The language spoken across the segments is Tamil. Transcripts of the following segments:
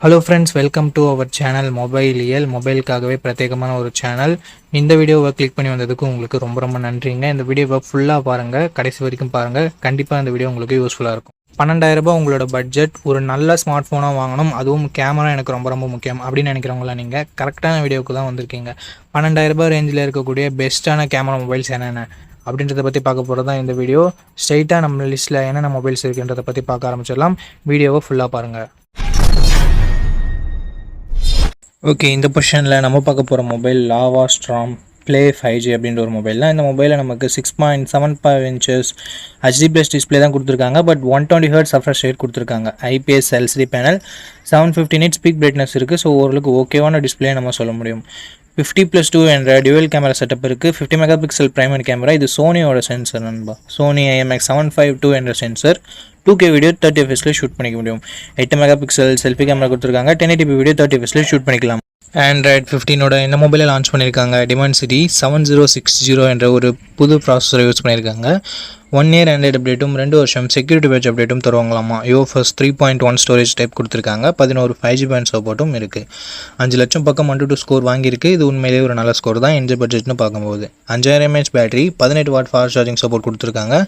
Hello friends, welcome to our channel மொபைலியல். மொபைலுக்காகவே பிரத்யேகமான ஒரு சேனல். இந்த வீடியோவை கிளிக் பண்ணி வந்ததுக்கு உங்களுக்கு ரொம்ப ரொம்ப நன்றிங்க. இந்த வீடியோவை ஃபுல்லாக பாருங்கள், கடைசி வரைக்கும் பாருங்கள். கண்டிப்பாக இந்த வீடியோ உங்களுக்கு யூஸ்ஃபுல்லாக இருக்கும். 12,000 உங்களோட பட்ஜெட், ஒரு நல்ல ஸ்மார்ட் ஃபோனாக வாங்கணும், அதுவும் கேமரா எனக்கு ரொம்ப ரொம்ப முக்கியம் அப்படின்னு நினைக்கிறவங்கள நீங்கள் கரெக்டான வீடியோவுக்கு தான் வந்திருக்கீங்க. 12,000 ரேஞ்சில் இருக்கக்கூடிய பெஸ்ட்டான கேமரா மொபைல்ஸ் என்னென்ன அப்படின்றத பற்றி பார்க்க போகிறது தான் இந்த வீடியோ. ஸ்ட்ரெயிட்டாக நம்ம லிஸ்ட்டில் என்னென்ன மொபைல்ஸ் இருக்குன்றதை பற்றி பார்க்க ஆரம்பிச்சிடலாம். வீடியோவை ஃபுல்லாக பாருங்கள். ஓகே, இந்த பொசிஷனில் நம்ம பார்க்க போகிற மொபைல் லாவா ஸ்ட்ராம் ப்ளே 5G அப்படின்ற ஒரு மொபைல் தான். இந்த மொபைலில் நமக்கு 6.75 inches HD+ டிஸ்பிளே தான் கொடுத்துருக்காங்க. பட் 120 Hz refresh rate கொடுத்துருக்காங்க. IPS LCD panel, 750 nits peak brightness இருக்குது. ஸோ ஓரளவுக்கு ஓகேவான டிஸ்பிளே நம்ம சொல்ல முடியும். 50+2 என்ற டியூவல் கேமரா செட்டப் இருக்குது. 50 மெகாபிக்சல் பிரைமரி கேமரா. இது சோனியோட சென்சர் நண்பா. சோனி IMX752 என்ற sensor. 2K video 30 fps shoot பண்ணிக்க முடியும். 8 மெகாபிக்சல் செல்ஃபி கேமரா கொடுத்துருக்காங்க. 1080p வீடியோ 30 fps ஷூட் பண்ணிக்கலாம். ஆண்ட்ராய்ட் 15ஓட இந்த மொபைலை லான்ச் பண்ணியிருக்காங்க. Dimensity 7060 என்ற ஒரு புது ப்ராசஸரை யூஸ் பண்ணியிருக்காங்க. 1 year ஆண்ட்ராய்டு அப்டேட்டும் 2 வருஷம் செக்யூரிட்டி பேட்ச் அப்டேட்டும் தருவாங்களாமா. UFS 3.1 ஸ்டோரேஜ் டைப் கொடுத்துருக்காங்க. 11 5G பேண்ட் சப்போர்ட்டும் இருக்குது. 5 லட்சம் பக்கம் 1-2 ஸ்கோர் வாங்கியிருக்கு. இது உண்மையிலேயே ஒரு நல்ல ஸ்கோர் தான் எந்த பட்ஜெட்னு பார்க்கும்போது. 5000 mAh battery, 18 watt fast charging support கொடுத்துருக்காங்க.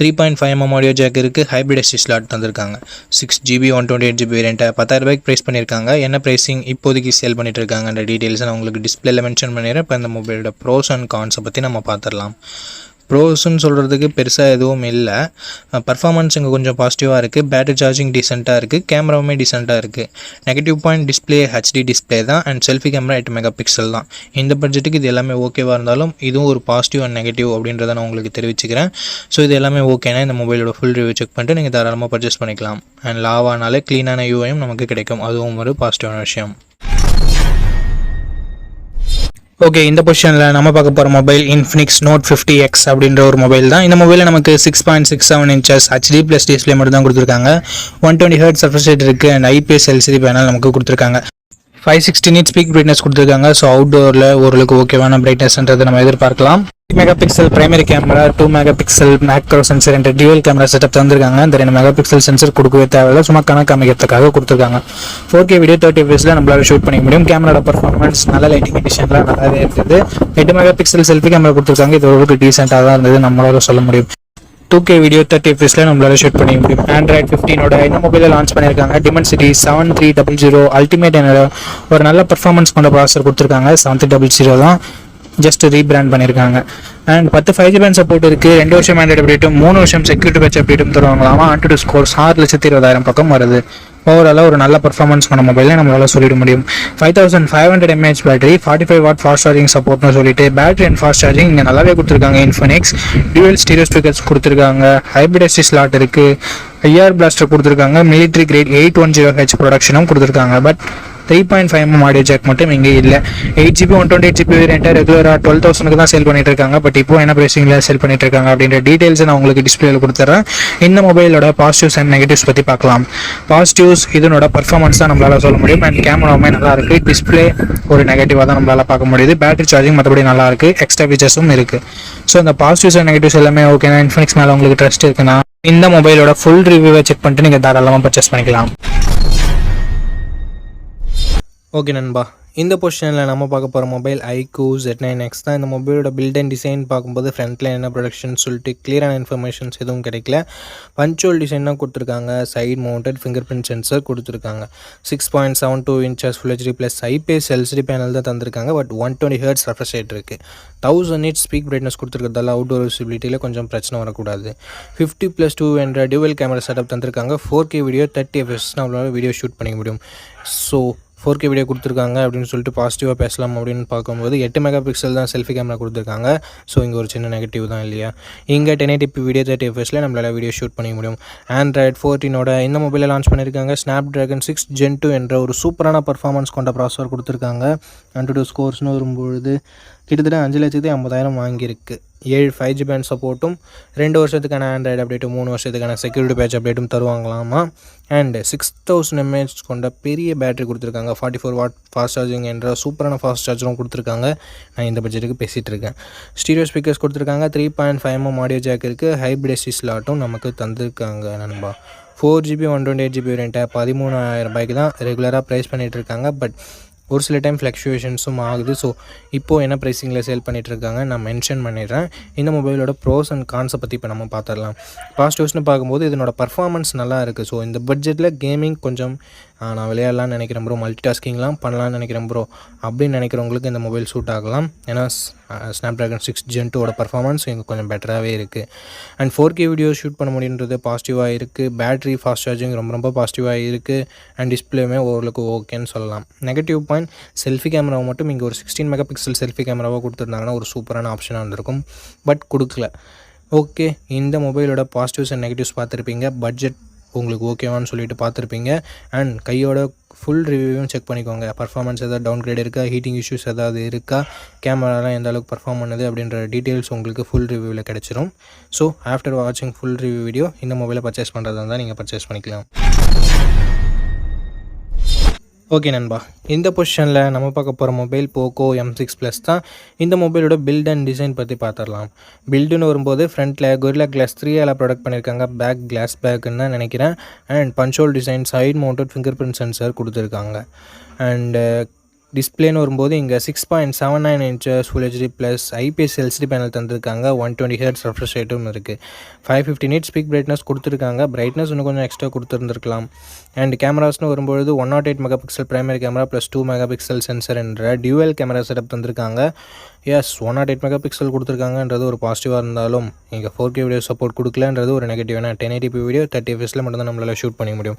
3.5mm ஆடியோ ஜாக் இருக்குது. ஹைப்ரிட் SD ஸ்லாட் தந்திருக்காங்க. 6GB 128GB வேரியண்ட்டை 10,000 ப்ரைஸ் பண்ணியிருக்காங்க. என்ன ப்ரைஸிங் இப்போதைக்கு சேல் பண்ணிட்டு இருக்காங்கன்ற டீட்டெயில்ஸை நான் உங்களுக்கு டிஸ்பிளேல மென்ஷன் பண்ணிடுறேன். இப்போ இந்த மொபைலோட ப்ரோஸ் அண்ட் கான்ஸை பற்றி நம்ம பார்த்துடலாம். ப்ரோஸ்ன்னு சொல்கிறதுக்கு பெருசாக எதுவும் இல்லை. பர்ஃபார்மன்ஸ் இங்கே கொஞ்சம் பாசிட்டிவாக இருக்குது. பேட்டரி சார்ஜிங் டீசெண்டாக இருக்குது. கேமராவுமே டீசெண்டாக இருக்குது. Negative point display HD display தான். அண்ட் செல்ஃபி கேமரா 8 மெகாபிக்சல் தான். இந்த பட்ஜெட்டுக்கு இது எல்லாமே ஓகேவாக இருந்தாலும் இதுவும் ஒரு பாசிட்டிவ் அண்ட் நெகட்டிவ் அப்படின்றத நான் உங்களுக்கு தெரிவிச்சுக்கிறேன். ஸோ இது எல்லாமே ஓகேனா இந்த மொபைலோட ஃபுல் ரிவ்யூ செக் பண்ணிட்டு நீங்கள் தாராளமாக பர்ச்சேஸ் பண்ணிக்கலாம். அண்ட் லாவானாலே க்ளீனான யூஐயும் நமக்கு கிடைக்கும். அதுவும் ஒரு பாசிட்டிவான விஷயம். ஓகே, இந்த பொசிஷனில் நம்ம பார்க்க போகிற மொபைல் Infinix Note 50X அப்படின்ற ஒரு மொபைல் தான். இந்த மொபைலில் நமக்கு 6.67 inches HD+ டிஸ்பிளே மட்டும் தான் கொடுத்துருக்காங்க. 120 Hz refresh rate இருக்குது. அண்ட் IPS LCD பேனல் நமக்கு கொடுத்துருக்காங்க. 560 nits பீக் பிரைட்னஸ் கொடுத்துருக்காங்க. ஸோ அவுட்டோரில் ஓரளவுக்கு ஓகேவான பிரைட்னஸ்ன்றதை நம்ம எதிர்பார்க்கலாம். 8 megapixel primary camera, 2 megapixel macro sensor என்ற டியூவல் கேமரா செட்டப் தந்திருக்காங்க. இந்த 2 மெகாபிக்சல் சென்சர் கொடுக்கவே தேவையில்லை, சும்மா கணக்கு அமைக்கிறதுக்காக கொடுத்துருக்காங்க. 4K வீடியோ 30 fps நம்மளால ஷூட் பண்ணிக்க முடியும். கேமராட பர்ஃபார்மன்ஸ் நல்ல லைட்டிங் கண்டிஷன்லாம் நல்லாவே இருக்குது. 8 மெகாபிக்சல் செல்ஃபி கேமரா கொடுத்துருக்காங்க. இது ஓரளவுக்கு டீசெண்டாக தான் இருந்தது நம்மளால சொல்ல முடியும். 2K வீடியோ 30 fps நம்மளால ஷூட் பண்ணிக்க முடியும். ஆண்ட்ராய்ட் 15ஓட இந்த மொபைலை லான்ச் பண்ணியிருக்காங்க. Dimensity 7300 அல்டிமேட் என்ற ஒரு நல்ல பர்ஃபார்மன்ஸ் கொண்ட ப்ராசஸர் கொடுத்துருக்காங்க. 7300 தான், ஜஸ்ட் ரீபிராண்ட் பண்ணியிருக்காங்க. அண்ட் 10 5G பேண்ட் சப்போர்ட் இருக்குது. 2 வருஷம் ஆண்ட்ராய்டு அப்டேட்டும் 3 வருஷம் செக்யூரிட்டி பேட்ச் அப்டேட்டும் தருவாங்களாமா. 1-2 ஸ்கோர்ஸ் 6,20,000 பக்கம் வருது. ஓவராலாக ஒரு நல்ல பர்ஃபார்மன்ஸ் பண்ண மொபைலில் நம்மளால சொல்லிட முடியும். 5500 mAh battery, 45 watt fast charging சப்போர்ட்னு சொல்லிட்டு பேட்டரி அண்ட் ஃபாஸ்ட் சார்ஜிங் இங்கே நல்லாவே கொடுத்துருக்காங்க. Infinix டியூவல் ஸ்டீரியோ ஸ்பீக்கர்ஸ் கொடுத்துருக்காங்க. ஹைப்ரிட் SD ஸ்லாட் இருக்குது. IR பிளாஸ்டர் கொடுத்துருக்காங்க. மிலிட்ரி கிரேட் 810H ப்ரொடக்ஷனும் கொடுத்துருக்காங்க. பட் 3.5mm ஆடியோ ஜாக் மட்டும் இங்கே இல்லை. 8GB 128GB வேரியண்ட்டை ரெகுலராக 12,000 தான் சேல் பண்ணிட்டு இருக்காங்க. பட் இப்போ என்ன ப்ரைஸிங்கில் சேல் பண்ணிட்டு இருக்காங்க அப்படின்ற டீட்டெயில்ஸை நான் உங்களுக்கு டிஸ்பிளேல கொடுத்துட்றேன். இந்த மொபைலோட பாசிட்டிவ்ஸ் அண்ட் நெகட்டிவ்ஸ் பற்றி பார்க்கலாம். பாசிட்டிவ்ஸ் இதனோட பர்ஃபார்மன்ஸ் தான் நம்மளால சொல்ல முடியும். அண்ட் கேமராவுமே நல்லா இருக்குது. டிஸ்பிளே ஒரு நெகட்டிவாக தான் நம்மளால பார்க்க முடியுது. பேட்டரி சார்ஜிங் மற்றபடி நல்லா இருக்குது. எக்ஸ்ட்ரா ஃபீச்சர்ஸும் இருக்குது. ஸோ இந்த பாசிட்டிவ்ஸ் அண்ட் நெகட்டிவ்ஸ் எல்லாமே ஓகேனா, Infinix மேலே உங்களுக்கு ட்ரஸ்ட் இருக்குன்னா இந்த மொபைலோட ஃபுல் ரிவ்யூவை செக் பண்ணிட்டு நீங்கள் தாராளமாக பர்ச்சேஸ் பண்ணிக்கலாம். ஓகே நண்பா, இந்த பொசிஷனில் நம்ம பார்க்க போகிற மொபைல் iQOO Z9X தான். இந்த மொபைலோட பில்ட் அண்ட் டிசைன் பார்க்கும்போது ஃப்ரண்ட்டில் என்ன ப்ரொடக்ஷன் சொல்லிட்டு கிளியரான இன்ஃபர்மேஷன்ஸ் எதுவும் கிடைக்கல. பஞ்சுவல் டிசைன் தான் கொடுத்துருக்காங்க. Side mounted fingerprint sensor கொடுத்துருக்காங்க. 6.72 inches Full HD+ IPS LCD panel தான் தந்திருக்காங்க. பட் 120 Hz refresh rate இருக்குது. 1000 nits பீக் பிரைட்னஸ் கொடுத்துருக்கிறதால அவுட்டோர் விசிபிலிட்டியில் கொஞ்சம் பிரச்சனை வரக்கூடாது. 50+2 என்ற டியூவல் கேமரா செட்டப் தந்திருக்காங்க. 4K வீடியோ 30 fps நம்மளால வீடியோ ஷூட் பண்ணிக்க முடியும். ஸோ 4K வீடியோ கொடுத்துருக்காங்க அப்படின்னு சொல்லிட்டு பாசிட்டிவாக பேசலாம் அப்படின்னு பார்க்கும்போது 8 மெகாபிக்சல் தான் செல்ஃபி கேமரா கொடுத்துருக்காங்க. ஸோ இங்கே ஒரு சின்ன நெகட்டிவ் தான் இல்லையா. இங்கே 1080p வீடியோ 30 fps நம்மளால் வீடியோ ஷூட் பண்ணிக்க முடியும். ஆண்ட்ராய்ட் 14ஓட இந்த மொபைலை லான்ச் பண்ணியிருக்காங்க. Snapdragon 6 Gen 2 என்ற ஒரு சூப்பரான பர்ஃபார்மன்ஸ் கொண்ட ப்ராசஸர் கொடுத்துருக்காங்க. 1-2 ஸ்கோர்ஸ்னு வரும்பொழுது கிட்டத்தட்ட 5,50,000 வாங்கியிருக்கு. 7 5G பேண்ட் சப்போர்ட்டும் 2 வருஷத்துக்கான ஆண்ட்ராய்டு அப்டேட்டும் 3 வருஷத்துக்கான செக்யூரிட்டி பேட்ச் அப்டேட்டும் தருவாங்களாமா. அண்ட் 6000 mAh கொண்ட பெரிய பேட்டரி கொடுத்துருக்காங்க. 44 வாட் ஃபாஸ்ட் சார்ஜிங் என்ற சூப்பரான ஃபாஸ்ட் சார்ஜரும் கொடுத்துருக்காங்க. நான் இந்த பட்ஜெட்டுக்கு பேசிகிட்டு இருக்கேன். ஸ்டீரியோ ஸ்பீக்கர்ஸ் கொடுத்துருக்காங்க. 3.5mm ஆடியோ ஜாக் இருக்குது. ஹைப்ரிட் SD ஸ்லாட்டும் நமக்கு தந்திருக்காங்க நண்பா. 4GB 128GB வேரியண்ட்டை 13,000 ரூபாய்க்கு தான் ரெகுலராக ப்ரைஸ் பண்ணிகிட்டு இருக்காங்க. பட் ஒரு சில டைம் ஃப்ளக்சுவேஷன்ஸும் ஆகுது. ஸோ இப்போது என்ன ப்ரைஸிங்கில் சேல் பண்ணிகிட்ருக்காங்க நான் மென்ஷன் பண்ணிடுறேன். இந்த மொபைலோட ப்ரோஸ் அண்ட் கான்ஸை பற்றி இப்போ நம்ம பார்த்துடலாம். பாசிட்டிவ்ஸ்னு பார்க்கும்போது இதனோட பர்ஃபார்மன்ஸ் நல்லா இருக்குது. ஸோ இந்த பட்ஜெட்டில் கேமிங் கொஞ்சம் நான் விளையாடலான்னு நினைக்கிறேன் ப்ரோ, மல்டி டாஸ்கிங்லாம் பண்ணலான்னு நினைக்கிறேன் ப்ரோ அப்படின்னு நினைக்கிறவங்களுக்கு இந்த மொபைல் சூட் ஆகலாம். ஏன்னா ஸ்னாப்ட்ராகன் 6 Gen 2 பர்ஃபார்மன்ஸ் இங்கே கொஞ்சம் பெட்டராகவே இருக்குது. அண்ட் 4K வீடியோ ஷூட் பண்ண முடியுன்றது பாசிட்டிவாக இருக்குது. பேட்டரி ஃபாஸ்ட் சார்ஜிங் ரொம்ப பாசிட்டிவாக இருக்குது. அண்ட் டிஸ்பிளேமே ஓரளவுக்கு ஓகேன்னு சொல்லலாம். நெகட்டிவ் பாயிண்ட், செல்ஃபி கேமராவை மட்டும் இங்கே ஒரு 16 மெகா பிக்சல் செல்ஃபி கேமராவாக கொடுத்துருந்தாங்கன்னா ஒரு சூப்பரான ஆப்ஷனாக இருந்திருக்கும். பட் கொடுக்கல. ஓகே, இந்த மொபைலோட பாசிட்டிவ்ஸ் அண்ட் நெகட்டிவ்ஸ் பார்த்துருப்பீங்க. பட்ஜெட் உங்களுக்கு ஓகேவான்னு சொல்லிட்டு பார்த்துருப்பீங்க. அண்ட் கையோட ஃபுல் ரிவ்யூவும் செக் பண்ணிக்கோங்க. பர்ஃபார்மன்ஸ் எதாவது டவுன் கிரேட் இருக்கா, ஹீட்டிங் இஷ்யூஸ் ஏதாவது இருக்கா, கேமராலாம் எந்த அளவுக்கு பர்ஃபார்ம் பண்ணுது அப்படின்ற டீட்டெயில்ஸ் உங்களுக்கு ஃபுல் ரிவ்யூவில் கிடச்சிரும். ஸோ ஆஃப்டர் வாட்சிங் ஃபுல் ரிவ்யூ வீடியோ இந்த மொபைலை பர்ச்சேஸ் பண்ணுறதா இருந்தால் நீங்கள் பர்ச்சேஸ் பண்ணிக்கலாம். ஓகே நண்பா, இந்த பொசிஷனில் நம்ம பார்க்க போகிற மொபைல் போக்கோ M6 Plus தான். இந்த மொபைலோட பில்ட் அண்ட் டிசைன் பற்றி பார்த்துடலாம். பில்டுன்னு வரும்போது ஃப்ரண்ட்டில் Gorilla Glass 3 ப்ரொடக்ட் பண்ணியிருக்காங்க. பேக் கிளாஸ் பேக்குன்னு தான் நினைக்கிறேன். And punch hole design, side mounted fingerprint sensor கொடுத்துருக்காங்க. அண்டு டிஸ்பிளேன்னு வரும்போது இங்கே 6.79 inches Full HD plus IPS LCD panel தந்திருக்காங்க. 120 Hz ரெஃப்ரெஷ் ரேட்டும் இருக்குது. 550 nits பீக் பிரைட்னஸ் கொடுத்துருக்காங்க. பிரைட்னஸ் இன்னும் கொஞ்சம் எக்ஸ்ட்ரா கொடுத்துருந்துருக்கலாம். அண்ட் கேமராஸ்னு வரும்பொழுது 108 mega pixel primary camera plus 2 mega pixel sensor என்ற டியூவல் கேமரா செட்டப் தந்திருக்காங்க. எஸ், 108 மெகா பிக்சல் கொடுத்துருக்காங்கன்றது ஒரு பாசிட்டிவாக இருந்தாலும் இங்கே 4K வீடியோ சப்போர்ட் கொடுக்கலன்றது ஒரு நெகட்டிவ். ஏன்னா 1080p வீடியோ 30 fps மட்டும்தான் நம்மளால் ஷூட் பண்ண முடியும்.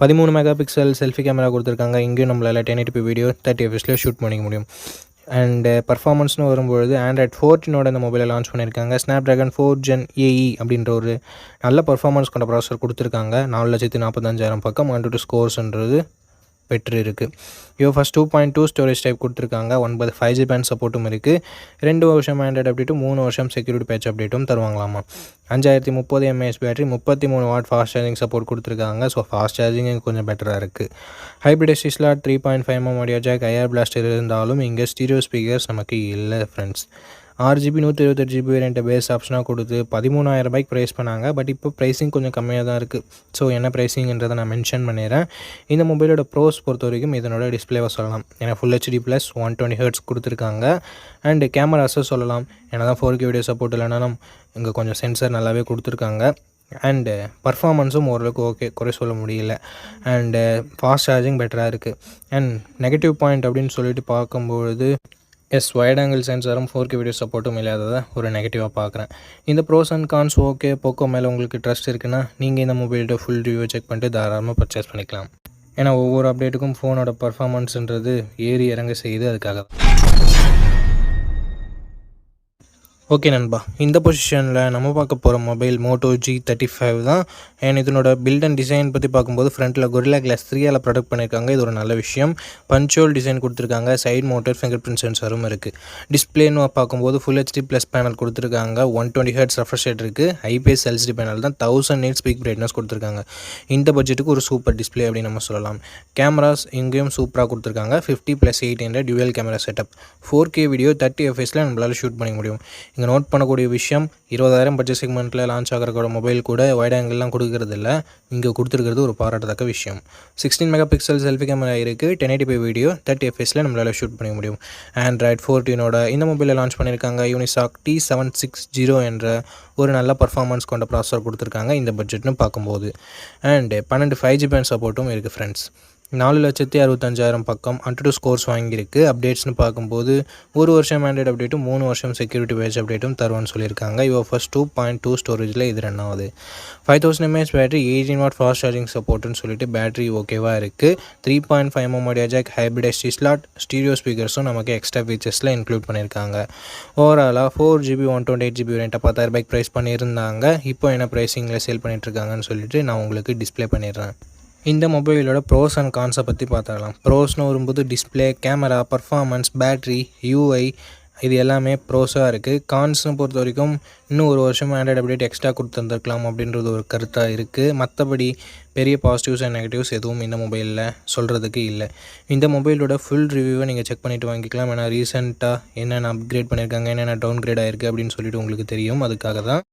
13 மெகா பிக்சல் செல்ஃபி கேமரா கொடுத்துருக்காங்க. இங்கேயும் நம்மளால் 1080p வீடியோ 30 fps ஷூட் பண்ணிக்க முடியும். அண்டு பர்ஃபார்மன்ஸ்னு வரும்பொழுது Android 14 இந்த மொபைலை லான்ச் பண்ணியிருக்காங்க. ஸ்னாப்ட்ராகன் 4 Gen AE அப்படின்ற ஒரு நல்ல பர்ஃபார்மன்ஸ் கொண்ட ப்ராசஸர் கொடுத்துருக்காங்க. 4,45,000 பக்கம் 1 ஸ்கோர்ஸ்ன்றது பெற்று இருக்குது. UFS 2.2 ஸ்டோரேஜ் டைப் கொடுத்துருக்காங்க. 9 5G பேண்ட் சப்போர்ட்டும் இருக்குது. 2 வருஷம் ஆண்ட்ராய்டு அப்டேட்டும் 3 வருஷம் செக்யூரிட்டி பேட்ச் அப்டேட்டும் தருவாங்களாமா. 5030 mAh battery, 33 watt fast charging support கொடுத்துருக்காங்க. ஸோ ஃபாஸ்ட் சார்ஜிங் கொஞ்சம் பெட்டராக இருக்குது. Hybrid SD slot 3.5mm audio jack, IR blaster இருந்தாலும் இங்கே ஸ்டீரியோ ஸ்பீக்கர்ஸ் நமக்கு இல்லை ஃப்ரெண்ட்ஸ். 6GB 128GB வேரியண்ட்டை பேஸ் ஆப்ஷனாக கொடுத்து 13,000 ரூபாய்க்கு ப்ரைஸ் பண்ணாங்க. பட் இப்போ ப்ரைஸிங் கொஞ்சம் கம்மியாக தான் இருக்குது. ஸோ என்ன ப்ரைஸிங்கிறதை நான் மென்ஷன் பண்ணிடுறேன். இந்த மொபைலோட ப்ரோஸ் பொறுத்த வரைக்கும் இதனோட டிஸ்பிளேவை சொல்லலாம். ஏன்னா ஃபுல் HD ப்ளஸ் 120 Hz கொடுத்துருக்காங்க. அண்டு கேமராஸை சொல்லலாம். ஏன்னா தான் 4K வீடியோ சப்போர்ட் இல்லைனாலும் இங்கே கொஞ்சம் சென்சர் நல்லாவே கொடுத்துருக்காங்க. அண்டு பர்ஃபார்மன்ஸும் ஓரளவுக்கு ஓகே, குறை சொல்ல முடியல. அண்டு ஃபாஸ்ட் சார்ஜிங் பெட்டராக இருக்குது. அண்ட் நெகட்டிவ் பாயிண்ட் அப்படின்னு சொல்லிட்டு பார்க்கும்பொழுது எஸ், வைட் ஆங்கிள் சென்சாரும் 4K வீடியோ சப்போர்ட்டும் இல்லாததை ஒரு நெகட்டிவாக பார்க்குறேன். இந்த pros and cons okay. Poco மேலே உங்களுக்கு ட்ரஸ்ட் இருக்குன்னா நீங்கள் இந்த மொபைலோட ஃபுல் ரிவ்யூ செக் பண்ணிட்டு தாராளமாக பர்ச்சேஸ் பண்ணிக்கலாம். ஏன்னா ஒவ்வொரு அப்டேட்டுக்கும் ஃபோனோட பர்ஃபார்மன்ஸ்ன்றது ஏறி இறங்க செய்யுது. அதுக்காக ஓகே நண்பா, இந்த பொசிஷனில் நம்ம பார்க்க போகிற மொபைல் Moto G35 தான். அண்ட் இதனோட பில்ட் அண்ட் டிசைன் பற்றி பார்க்கும்போது ஃப்ரண்ட்டில் Gorilla Glass 3 ப்ரொடக்ட் பண்ணியிருக்காங்க. இது ஒரு நல்ல விஷயம். பஞ்சோல் டிசைன் கொடுத்துருக்காங்க. சைட் மவுண்டட் ஃபிங்கர் பிரிண்ட் சென்சாரும் இருக்குது. டிஸ்பிளேன்னு பார்க்கும்போது Full HD ப்ளஸ் பேனல் கொடுத்துருக்காங்க. 120 Hz ரெஃப்ரெஷ் ரேட் இருக்குது. IPS LCD பேனல் தான். 1000 nits பீக் பிரைட்னஸ் கொடுத்துருக்காங்க. இந்த பட்ஜெட்டுக்கு ஒரு சூப்பர் டிஸ்பிளே அப்படின்னு நம்ம சொல்லலாம். கேமராஸ் இங்கேயும் சூப்பராக கொடுத்துருக்காங்க. 50+8 dual camera setup. 4K video 30 fps நம்மளால் ஷூட் பண்ணிக்க முடியும். இங்கே நோட் பண்ணக்கூடிய விஷயம், 20,000 பட்ஜெட் செக்மெண்ட்டில் லான்ச் ஆகிற மொபைல் கூட வைட் ஆங்கிள்லாம் கொடுக்கறது இல்லை. இங்கே கொடுத்துருக்கிறது ஒரு பாராட்டத்தக்க விஷயம். 16 மெகா பிக்சல் செல்ஃபி கேமரா இருக்குது. 1080p வீடியோ 30 fps நம்மளால் ஷூட் பண்ணிக்க முடியும். Android 14 இந்த மொபைலில் லான்ச் பண்ணியிருக்காங்க. Unisoc T760 என்ற ஒரு நல்ல பர்ஃபார்மன்ஸ் கொண்ட ப்ராசஸர் கொடுத்துருக்காங்க இந்த பட்ஜெட்னு பார்க்கும்போது. அண்டு 12 5G பேண்ட் சப்போர்ட்டும் இருக்குது ஃப்ரெண்ட்ஸ். 4,65,000 பக்கம் 102 ஸ்கோர்ஸ் வாங்கியிருக்கு. அப்டேட்ஸ்னு பார்க்கும்போது ஒரு வருஷம் ஆண்ட்ராய்டு அப்டேட்டும் 3 வருஷம் செக்யூரிட்டி பேட்ச் அப்டேட்டும் தருவான்னு சொல்லியிருக்காங்க. UFS 2.2 ஸ்டோரேஜில் இது 2வது. 5000 mAh battery, 18 watt fast charging சப்போர்ட்டுன்னு சொல்லிட்டு பேட்டரி ஓகேவாக இருக்குது. 3.5mm audio jack, hybrid SD slot, stereo ஸ்பீக்கர்ஸும் நமக்கு எக்ஸ்ட்ரா ஃபீச்சர்ஸில் இன்க்ளூட் பண்ணியிருக்காங்க. ஓவராலாக 4GB 128GB வேரியண்ட்டை 10,000 ரூபாய்க்கு ப்ரைஸ் பண்ணியிருந்தாங்க. இப்போ என்ன ப்ரைஸிங்கில் சேல் பண்ணிகிட்ருக்காங்கன்னு சொல்லிட்டு நான் உங்களுக்கு டிஸ்பிளே பண்ணிடுறேன். இந்த மொபைலோட ப்ரோஸ் அண்ட் கான்ஸை பற்றி பார்த்துக்கலாம். ப்ரோஸ்னு வரும்போது display, camera, performance, battery, UI இது எல்லாமே ப்ரோஸாக இருக்குது. கான்ஸ்னு பொறுத்த வரைக்கும் இன்னும் ஒரு வருஷம் ஆண்ட்ராய்டு அப்டேட் எக்ஸ்ட்ரா கொடுத்துருந்துருக்கலாம் அப்படின்றது ஒரு கருத்தாக இருக்குது. மற்றபடி பெரிய பாசிட்டிவ்ஸ் அண்ட் நெகட்டிவ்ஸ் எதுவும் இந்த மொபைலில் சொல்கிறதுக்கு இல்லை. இந்த மொபைலோட ஃபுல் ரிவ்யூவை நீங்கள் செக் பண்ணிவிட்டு வாங்கிக்கலாம். ஏன்னா ரீசெண்டாக என்னென்ன அப்கிரேட் பண்ணியிருக்காங்க, என்னென்ன டவுன் கிரேட் ஆகிருக்கு அப்படின்னு சொல்லிட்டு உங்களுக்கு தெரியும். அதுக்காக தான்